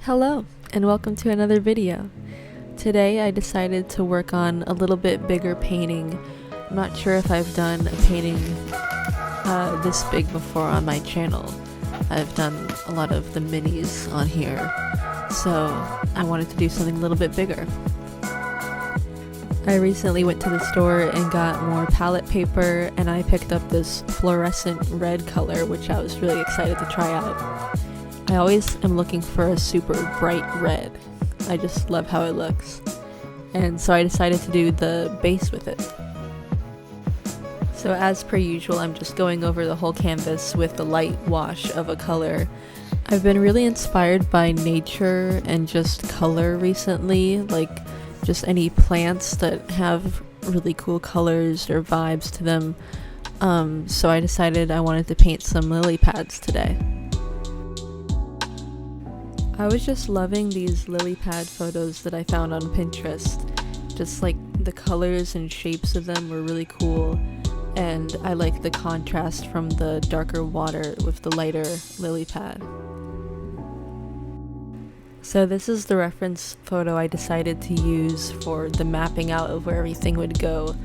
Hello, and welcome to another video. Today I decided to work on a little bit bigger painting. I'm not sure if I've done a painting this big before on my channel. I've done a lot of the minis on here, so I wanted to do something a little bit bigger. I recently went to the store and got more palette paper, and I picked up this fluorescent red color, which I was really excited to try out. I always am looking for a super bright red. I just love how it looks. And so I decided to do the base with it. So as per usual, I'm just going over the whole canvas with a light wash of a color. I've been really inspired by nature and just color recently, like just any plants that have really cool colors or vibes to them. So I decided I wanted to paint some lily pads today. I was just loving these lily pad photos that I found on Pinterest. Just like the colors and shapes of them were really cool, and I like the contrast from the darker water with the lighter lily pad. So this is the reference photo I decided to use for the mapping out of where everything would go.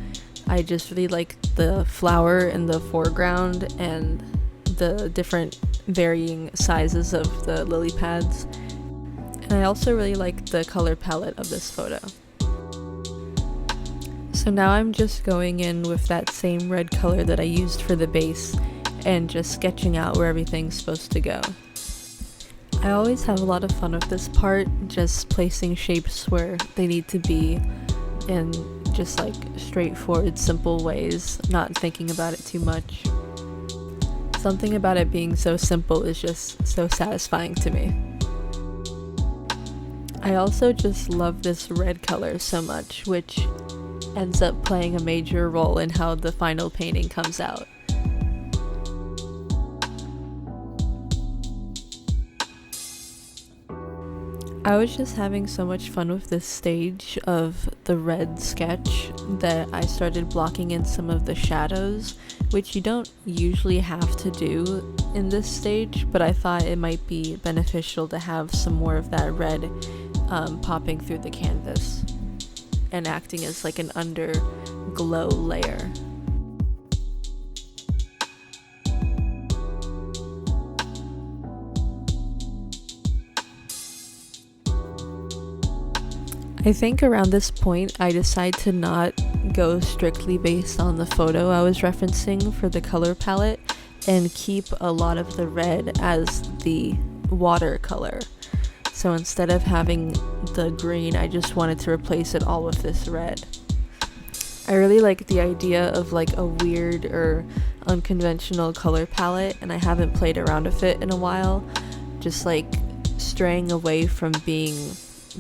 I just really liked the flower in the foreground and the different varying sizes of the lily pads. And I also really liked the color palette of this photo. So now I'm just going in with that same red color that I used for the base and just sketching out where everything's supposed to go. I always have a lot of fun with this part, just placing shapes where they need to be in just like straightforward, simple ways, not thinking about it too much. Something about it being so simple is just so satisfying to me. I also just love this red color so much, which ends up playing a major role in how the final painting comes out. I was just having so much fun with this stage of the red sketch that I started blocking in some of the shadows, which you don't usually have to do in this stage, but I thought it might be beneficial to have some more of that red popping through the canvas and acting as like an underglow layer. I think around this point I decided to not go strictly based on the photo I was referencing for the color palette and keep a lot of the red as the watercolor. So instead of having the green, I just wanted to replace it all with this red. I really like the idea of like a weird or unconventional color palette, and I haven't played around with it in a while. Just like straying away from being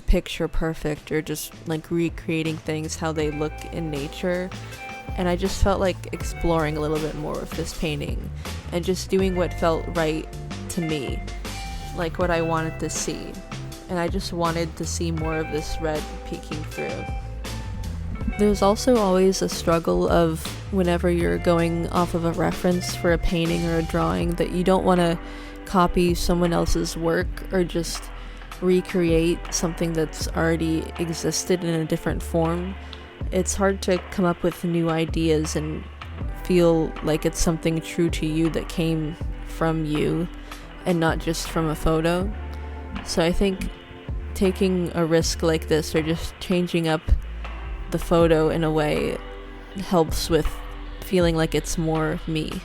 picture perfect or just like recreating things how they look in nature. And I just felt like exploring a little bit more with this painting and just doing what felt right to me, like what I wanted to see. And I just wanted to see more of this red peeking through. There's also always a struggle of whenever you're going off of a reference for a painting or a drawing that you don't want to copy someone else's work or just recreate something that's already existed in a different form. It's hard to come up with new ideas and feel like it's something true to you that came from you and not just from a photo. So I think taking a risk like this or just changing up the photo in a way helps with feeling like it's more me.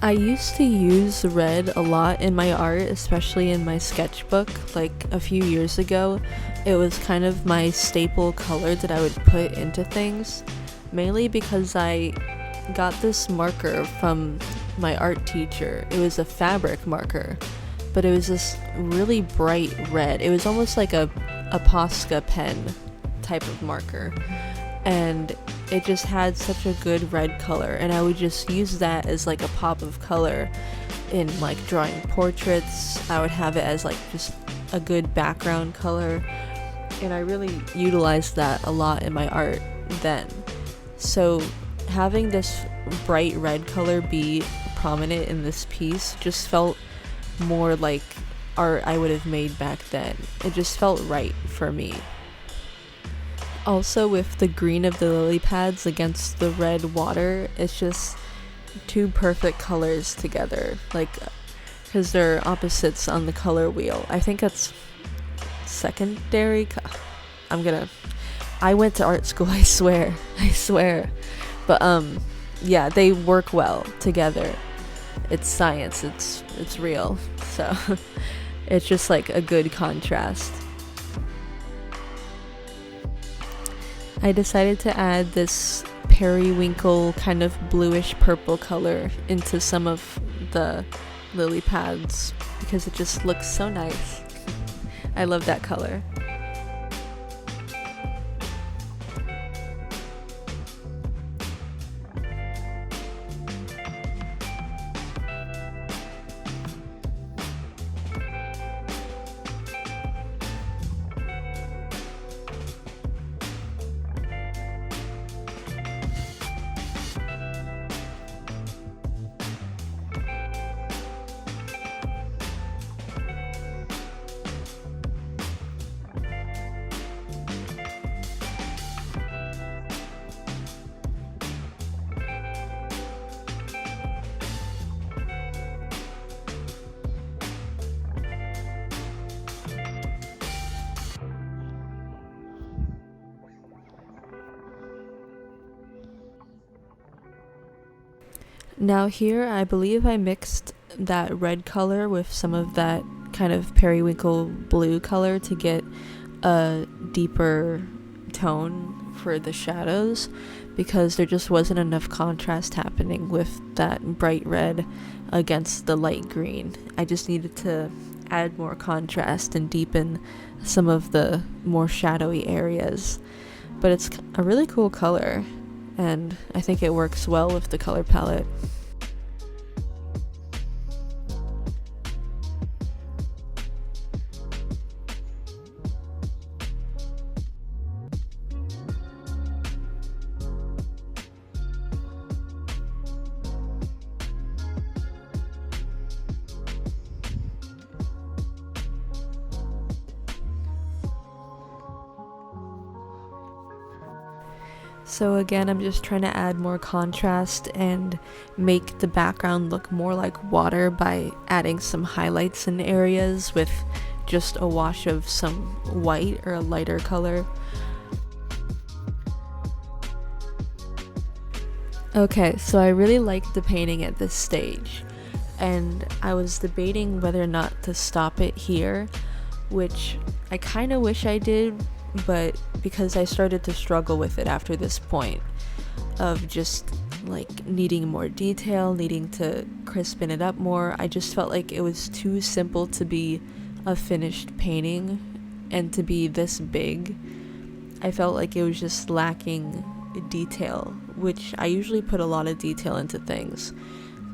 I used to use red a lot in my art, especially in my sketchbook. Like a few years ago, it was kind of my staple color that I would put into things, mainly because I got this marker from my art teacher. It was a fabric marker, but it was this really bright red. It was almost like a Posca pen type of marker, and it just had such a good red color, and I would just use that as like a pop of color in like drawing portraits. I would have it as like just a good background color, and I really utilized that a lot in my art then. So having this bright red color be prominent in this piece just felt more like art I would have made back then. It just felt right for me. Also, with the green of the lily pads against the red water, it's just two perfect colors together, like, because they're opposites on the color wheel. I think that's secondary. I went to art school, I swear. But yeah, they work well together. It's science, it's real. So it's just like a good contrast. I decided to add this periwinkle kind of bluish purple color into some of the lily pads because it just looks so nice. I love that color. Now here, I believe I mixed that red color with some of that kind of periwinkle blue color to get a deeper tone for the shadows, because there just wasn't enough contrast happening with that bright red against the light green. I just needed to add more contrast and deepen some of the more shadowy areas. But it's a really cool color, and I think it works well with the color palette. So again, I'm just trying to add more contrast and make the background look more like water by adding some highlights in areas with just a wash of some white or a lighter color. Okay, so I really liked the painting at this stage, and I was debating whether or not to stop it here, which I kind of wish I did, but because I started to struggle with it after this point of just like needing more detail, needing to crispen it up more, I just felt like it was too simple to be a finished painting, and to be this big, I felt like it was just lacking detail, which I usually put a lot of detail into things,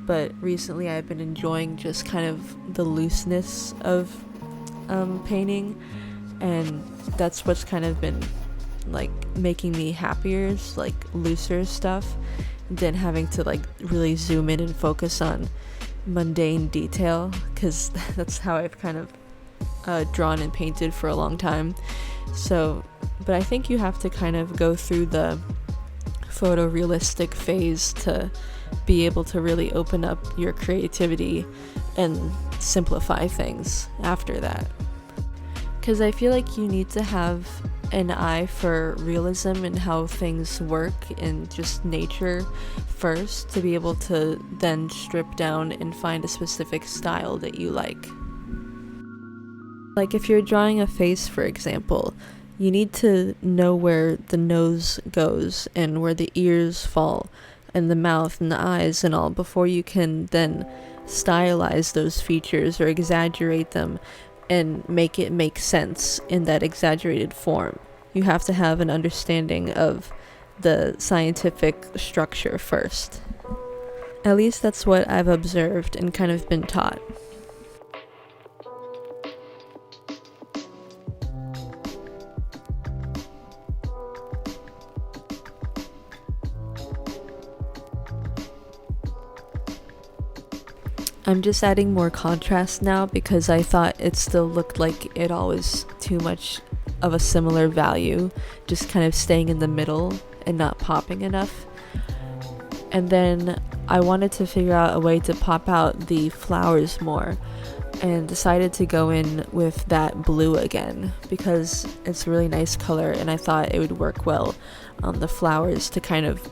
but recently I've been enjoying just kind of the looseness of painting, and that's what's kind of been like making me happier, is like looser stuff than having to like really zoom in and focus on mundane detail, because that's how I've kind of drawn and painted for a long time. So, but I think you have to kind of go through the photorealistic phase to be able to really open up your creativity and simplify things after that. Because I feel like you need to have an eye for realism and how things work in just nature first to be able to then strip down and find a specific style that you like. Like if you're drawing a face, for example, you need to know where the nose goes and where the ears fall and the mouth and the eyes and all before you can then stylize those features or exaggerate them and make it make sense in that exaggerated form. You have to have an understanding of the scientific structure first. At least that's what I've observed and kind of been taught. I'm just adding more contrast now because I thought it still looked like it all was too much of a similar value, just kind of staying in the middle and not popping enough. And then I wanted to figure out a way to pop out the flowers more, and decided to go in with that blue again because it's a really nice color, and I thought it would work well on the flowers to kind of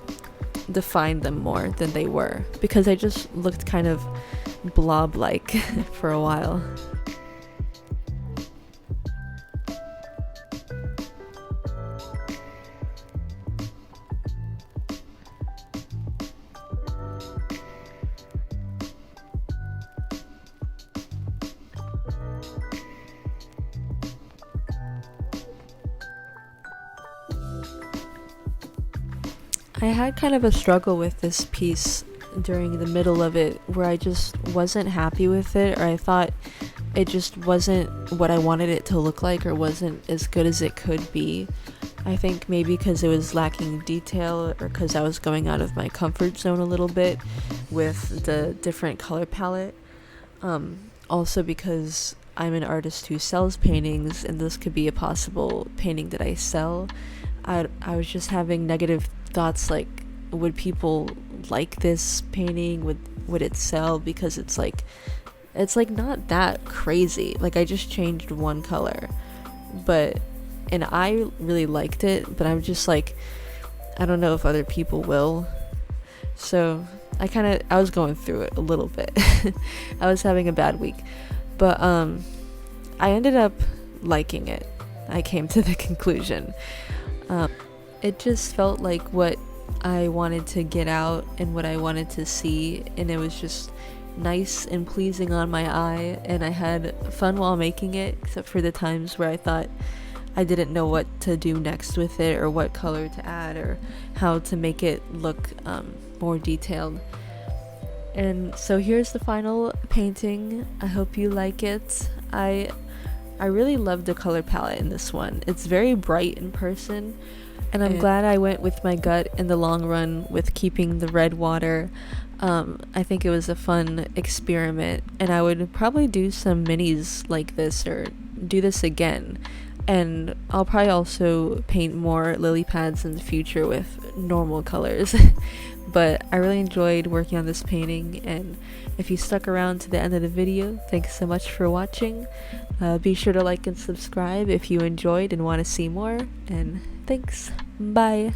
define them more than they were, because I just looked kind of blob-like for a while. I had kind of a struggle with this piece during the middle of it, where I just wasn't happy with it, or I thought it just wasn't what I wanted it to look like, or wasn't as good as it could be. I think maybe because it was lacking detail, or because I was going out of my comfort zone a little bit with the different color palette. Also because I'm an artist who sells paintings, and this could be a possible painting that I sell. I was just having negative thoughts like, would people like this painting? Would it sell? Because it's like not that crazy. Like, I just changed one color, and I really liked it, but I'm just like, I don't know if other people will. So I was going through it a little bit. I was having a bad week, but I ended up liking it. I came to the conclusion. It just felt like what I wanted to get out and what I wanted to see, and it was just nice and pleasing on my eye, and I had fun while making it, except for the times where I thought I didn't know what to do next with it, or what color to add, or how to make it look more detailed. And so here's the final painting. I hope you like it. I really love the color palette in this one. It's very bright in person, and I'm glad I went with my gut in the long run with keeping the red water. I think it was a fun experiment, and I would probably do some minis like this, or do this again. And I'll probably also paint more lily pads in the future with normal colors. But I really enjoyed working on this painting, and if you stuck around to the end of the video, thanks so much for watching. Be sure to like and subscribe if you enjoyed and want to see more, and thanks. Bye.